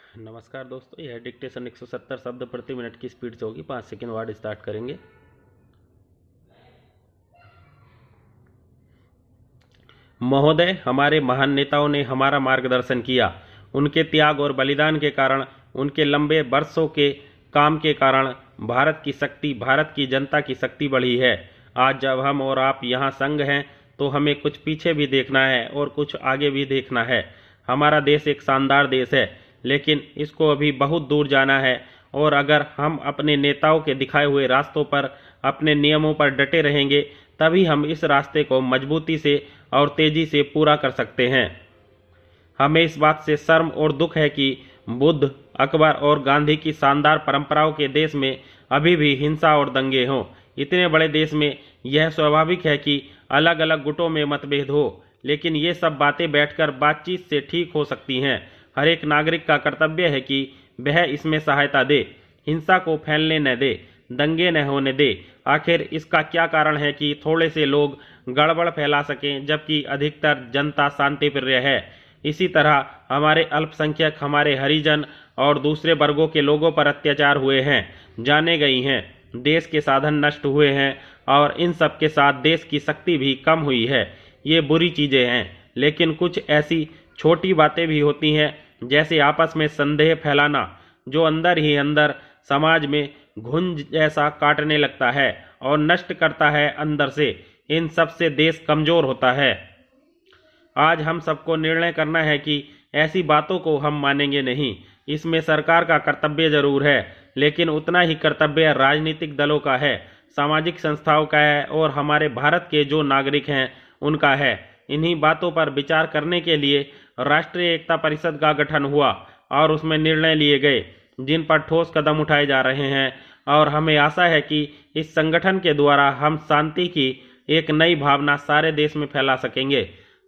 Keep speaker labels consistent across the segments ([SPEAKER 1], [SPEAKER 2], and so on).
[SPEAKER 1] नमस्कार दोस्तों, यह डिक्टेशन 170 शब्द प्रति मिनट की स्पीड से होगी। 5 सेकेंड वर्ड स्टार्ट करेंगे। महोदय, हमारे महान नेताओं ने हमारा मार्गदर्शन किया। उनके त्याग और बलिदान के कारण, उनके लंबे वर्षों के काम के कारण भारत की शक्ति, भारत की जनता की शक्ति बढ़ी है। आज जब हम और आप यहाँ संग हैं तो हमें कुछ पीछे भी देखना है और कुछ आगे भी देखना है। हमारा देश एक शानदार देश है, लेकिन इसको अभी बहुत दूर जाना है। और अगर हम अपने नेताओं के दिखाए हुए रास्तों पर, अपने नियमों पर डटे रहेंगे, तभी हम इस रास्ते को मजबूती से और तेजी से पूरा कर सकते हैं। हमें इस बात से शर्म और दुख है कि बुद्ध, अकबर और गांधी की शानदार परंपराओं के देश में अभी भी हिंसा और दंगे हों। इतने बड़े देश में यह स्वाभाविक है कि अलग अलग गुटों में मतभेद हो, लेकिन ये सब बातें बैठकर बातचीत से ठीक हो सकती हैं। हर एक नागरिक का कर्तव्य है कि वह इसमें सहायता दे, हिंसा को फैलने न दे, दंगे न होने दे। आखिर इसका क्या कारण है कि थोड़े से लोग गड़बड़ फैला सकें जबकि अधिकतर जनता शांतिप्रिय है। इसी तरह हमारे अल्पसंख्यक, हमारे हरिजन और दूसरे वर्गों के लोगों पर अत्याचार हुए हैं, जाने गई हैं, देश के साधन नष्ट हुए हैं और इन सब के साथ देश की शक्ति भी कम हुई है। ये बुरी चीज़ें हैं, लेकिन कुछ ऐसी छोटी बातें भी होती हैं, जैसे आपस में संदेह फैलाना, जो अंदर ही अंदर समाज में घुन जैसा काटने लगता है और नष्ट करता है अंदर से। इन सब से देश कमज़ोर होता है। आज हम सबको निर्णय करना है कि ऐसी बातों को हम मानेंगे नहीं। इसमें सरकार का कर्तव्य जरूर है, लेकिन उतना ही कर्तव्य राजनीतिक दलों का है, सामाजिक संस्थाओं का है और हमारे भारत के जो नागरिक हैं उनका है। इन्हीं बातों पर विचार करने के लिए राष्ट्रीय एकता परिषद का गठन हुआ और उसमें निर्णय लिए गए, जिन पर ठोस कदम उठाए जा रहे हैं। और हमें आशा है कि इस संगठन के द्वारा हम शांति की एक नई भावना सारे देश में फैला सकेंगे।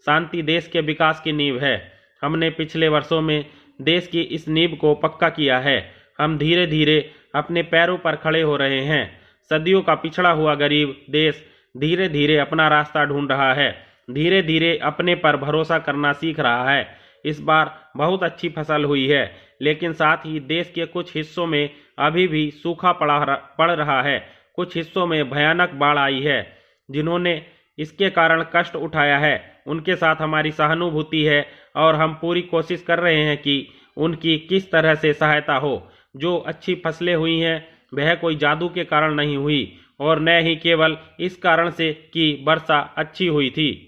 [SPEAKER 1] शांति देश के विकास की नींव है। हमने पिछले वर्षों में देश की इस नींव को पक्का किया है। हम धीरे धीरे अपने पैरों पर खड़े हो रहे हैं। सदियों का पिछड़ा हुआ गरीब देश धीरे धीरे अपना रास्ता ढूंढ रहा है, धीरे धीरे अपने पर भरोसा करना सीख रहा है। इस बार बहुत अच्छी फसल हुई है, लेकिन साथ ही देश के कुछ हिस्सों में अभी भी सूखा पड़ रहा है। कुछ हिस्सों में भयानक बाढ़ आई है। जिन्होंने इसके कारण कष्ट उठाया है, उनके साथ हमारी सहानुभूति है और हम पूरी कोशिश कर रहे हैं कि उनकी किस तरह से सहायता हो। जो अच्छी फसलें हुई हैं वह कोई जादू के कारण नहीं हुई और न ही केवल इस कारण से कि वर्षा अच्छी हुई थी।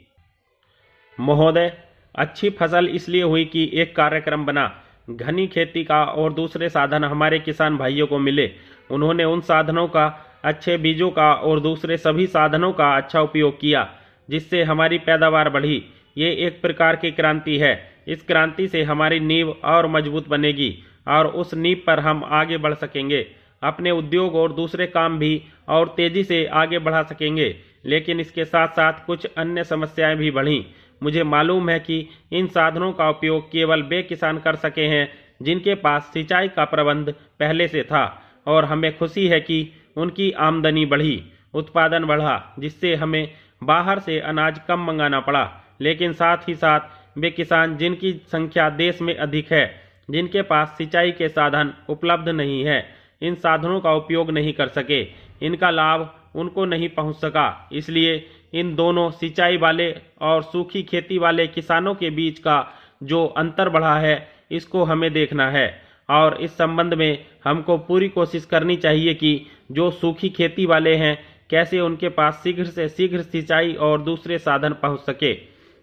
[SPEAKER 1] महोदय, अच्छी फसल इसलिए हुई कि एक कार्यक्रम बना, घनी खेती का और दूसरे साधन हमारे किसान भाइयों को मिले। उन्होंने उन साधनों का, अच्छे बीजों का और दूसरे सभी साधनों का अच्छा उपयोग किया, जिससे हमारी पैदावार बढ़ी। ये एक प्रकार की क्रांति है। इस क्रांति से हमारी नींव और मजबूत बनेगी और उस नींव पर हम आगे बढ़ सकेंगे। अपने उद्योग और दूसरे काम भी और तेजी से आगे बढ़ा सकेंगे। लेकिन इसके साथ साथ कुछ अन्य समस्याएं भी बढ़ीं। मुझे मालूम है कि इन साधनों का उपयोग केवल वे किसान कर सके हैं जिनके पास सिंचाई का प्रबंध पहले से था, और हमें खुशी है कि उनकी आमदनी बढ़ी, उत्पादन बढ़ा, जिससे हमें बाहर से अनाज कम मंगाना पड़ा। लेकिन साथ ही साथ वे किसान जिनकी संख्या देश में अधिक है, जिनके पास सिंचाई के साधन उपलब्ध नहीं है, इन साधनों का उपयोग नहीं कर सके, इनका लाभ उनको नहीं पहुंच सका। इसलिए इन दोनों सिंचाई वाले और सूखी खेती वाले किसानों के बीच का जो अंतर बढ़ा है, इसको हमें देखना है। और इस संबंध में हमको पूरी कोशिश करनी चाहिए कि जो सूखी खेती वाले हैं, कैसे उनके पास शीघ्र से शीघ्र सिंचाई और दूसरे साधन पहुंच सके,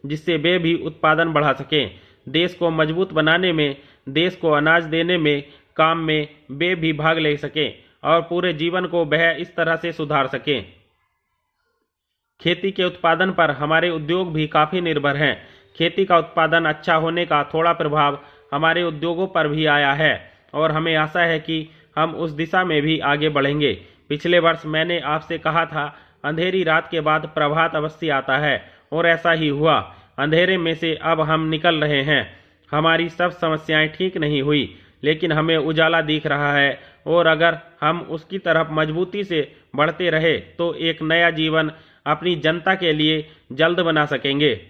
[SPEAKER 1] जिससे वे भी उत्पादन बढ़ा सकें। देश को मजबूत बनाने में, देश को अनाज देने में, काम में वे भी भाग ले सकें और पूरे जीवन को वह इस तरह से सुधार सकें। खेती के उत्पादन पर हमारे उद्योग भी काफ़ी निर्भर हैं। खेती का उत्पादन अच्छा होने का थोड़ा प्रभाव हमारे उद्योगों पर भी आया है और हमें आशा है कि हम उस दिशा में भी आगे बढ़ेंगे। पिछले वर्ष मैंने आपसे कहा था, अंधेरी रात के बाद प्रभात अवश्य आता है, और ऐसा ही हुआ। अंधेरे में से अब हम निकल रहे हैं। हमारी सब समस्याएं ठीक नहीं हुई, लेकिन हमें उजाला दिख रहा है, और अगर हम उसकी तरफ मजबूती से बढ़ते रहे तो एक नया जीवन अपनी जनता के लिए जल्द बना सकेंगे।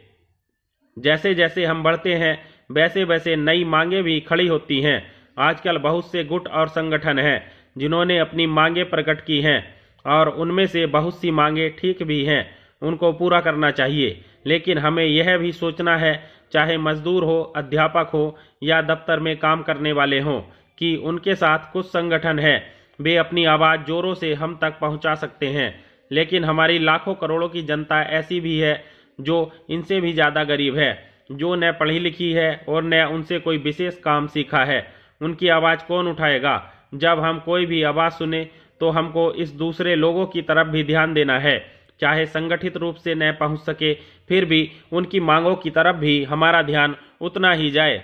[SPEAKER 1] जैसे जैसे हम बढ़ते हैं, वैसे वैसे नई मांगें भी खड़ी होती हैं। आजकल बहुत से गुट और संगठन हैं जिन्होंने अपनी मांगें प्रकट की हैं और उनमें से बहुत सी मांगें ठीक भी हैं, उनको पूरा करना चाहिए। लेकिन हमें यह भी सोचना है, चाहे मजदूर हो, अध्यापक हो या दफ्तर में काम करने वाले हों, कि उनके साथ कुछ संगठन हैं, वे अपनी आवाज़ जोरों से हम तक पहुंचा सकते हैं। लेकिन हमारी लाखों करोड़ों की जनता ऐसी भी है जो इनसे भी ज़्यादा गरीब है, जो न पढ़ी लिखी है और न उनसे कोई विशेष काम सीखा है। उनकी आवाज़ कौन उठाएगा? जब हम कोई भी आवाज़ सुने तो हमको इस दूसरे लोगों की तरफ भी ध्यान देना है, चाहे संगठित रूप से न पहुंच सके, फिर भी उनकी मांगों की तरफ भी हमारा ध्यान उतना ही जाए।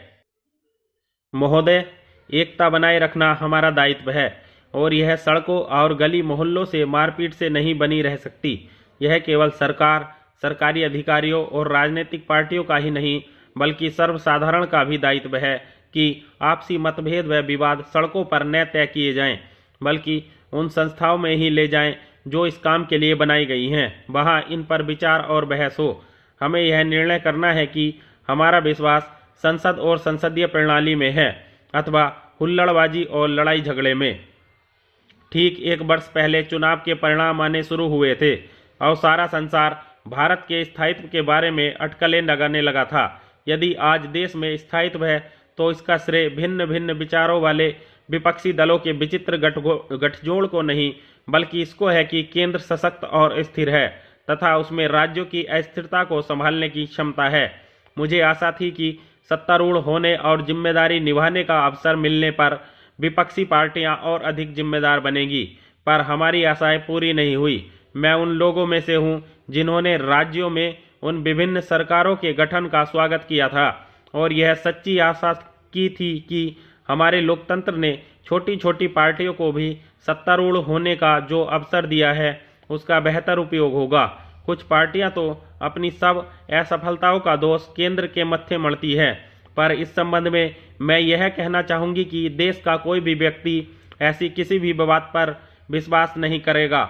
[SPEAKER 1] महोदय, एकता बनाए रखना हमारा दायित्व है और यह सड़कों और गली मोहल्लों से मारपीट से नहीं बनी रह सकती। यह केवल सरकार, सरकारी अधिकारियों और राजनीतिक पार्टियों का ही नहीं, बल्कि सर्वसाधारण का भी दायित्व है कि आपसी मतभेद व विवाद सड़कों पर न तय किए जाएं, बल्कि उन संस्थाओं में ही ले जाएं जो इस काम के लिए बनाई गई हैं, वहां इन पर विचार और बहस हो। हमें यह निर्णय करना है कि हमारा विश्वास संसद और संसदीय प्रणाली में है अथवा हुल्लड़बाजी और लड़ाई झगड़े में। ठीक 1 वर्ष पहले चुनाव के परिणाम आने शुरू हुए थे और सारा संसार भारत के स्थायित्व के बारे में अटकलें लगाने लगा था। यदि आज देश में स्थायित्व है तो इसका श्रेय भिन्न भिन्न विचारों वाले विपक्षी दलों के विचित्र गठजोड़ को नहीं, बल्कि इसको है कि केंद्र सशक्त और स्थिर है तथा उसमें राज्यों की अस्थिरता को संभालने की क्षमता है। मुझे आशा थी कि सत्तारूढ़ होने और जिम्मेदारी निभाने का अवसर मिलने पर विपक्षी पार्टियां और अधिक जिम्मेदार बनेंगी, पर हमारी आशाएं पूरी नहीं हुई। मैं उन लोगों में से हूं जिन्होंने राज्यों में उन विभिन्न सरकारों के गठन का स्वागत किया था और यह सच्ची आशा की थी कि हमारे लोकतंत्र ने छोटी छोटी पार्टियों को भी सत्तारूढ़ होने का जो अवसर दिया है उसका बेहतर उपयोग होगा। कुछ पार्टियां तो अपनी सब असफलताओं का दोष केंद्र के मत्थे मढ़ती है, पर इस संबंध में मैं यह कहना चाहूंगी कि देश का कोई भी व्यक्ति ऐसी किसी भी बात पर विश्वास नहीं करेगा।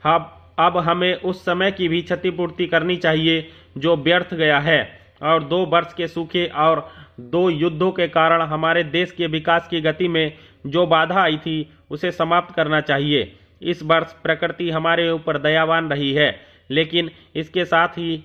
[SPEAKER 1] अब हमें उस समय की भी क्षतिपूर्ति करनी चाहिए जो व्यर्थ गया है और 2 वर्ष के सूखे और 2 युद्धों के कारण हमारे देश के विकास की गति में जो बाधा आई थी उसे समाप्त करना चाहिए। इस वर्ष प्रकृति हमारे ऊपर दयावान रही है, लेकिन इसके साथ ही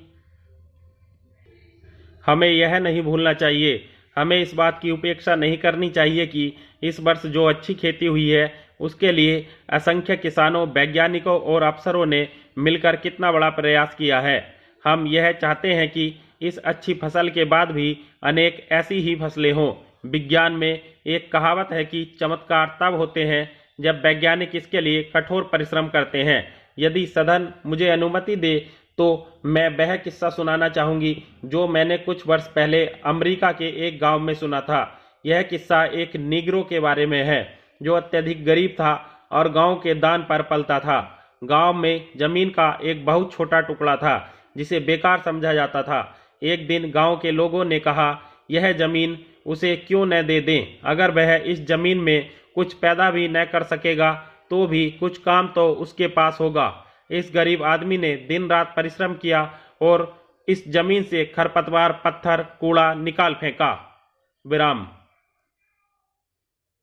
[SPEAKER 1] हमें यह नहीं भूलना चाहिए, हमें इस बात की उपेक्षा नहीं करनी चाहिए कि इस वर्ष जो अच्छी खेती हुई है उसके लिए असंख्य किसानों, वैज्ञानिकों और अफसरों ने मिलकर कितना बड़ा प्रयास किया है। हम यह चाहते हैं कि इस अच्छी फसल के बाद भी अनेक ऐसी ही फसलें हों। विज्ञान में एक कहावत है कि चमत्कार तब होते हैं जब वैज्ञानिक इसके लिए कठोर परिश्रम करते हैं। यदि सदन मुझे अनुमति दे तो मैं वह किस्सा सुनाना चाहूँगी जो मैंने कुछ वर्ष पहले अमेरिका के एक गांव में सुना था। यह किस्सा एक नीग्रो के बारे में है जो अत्यधिक गरीब था और गांव के दान पर पलता था। गांव में जमीन का एक बहुत छोटा टुकड़ा था जिसे बेकार समझा जाता था। एक दिन गांव के लोगों ने कहा, यह जमीन उसे क्यों न दे दें, अगर वह इस जमीन में कुछ पैदा भी न कर सकेगा तो भी कुछ काम तो उसके पास होगा। इस गरीब आदमी ने दिन रात परिश्रम किया और इस जमीन से खरपतवार, पत्थर, कूड़ा निकाल फेंका। विराम।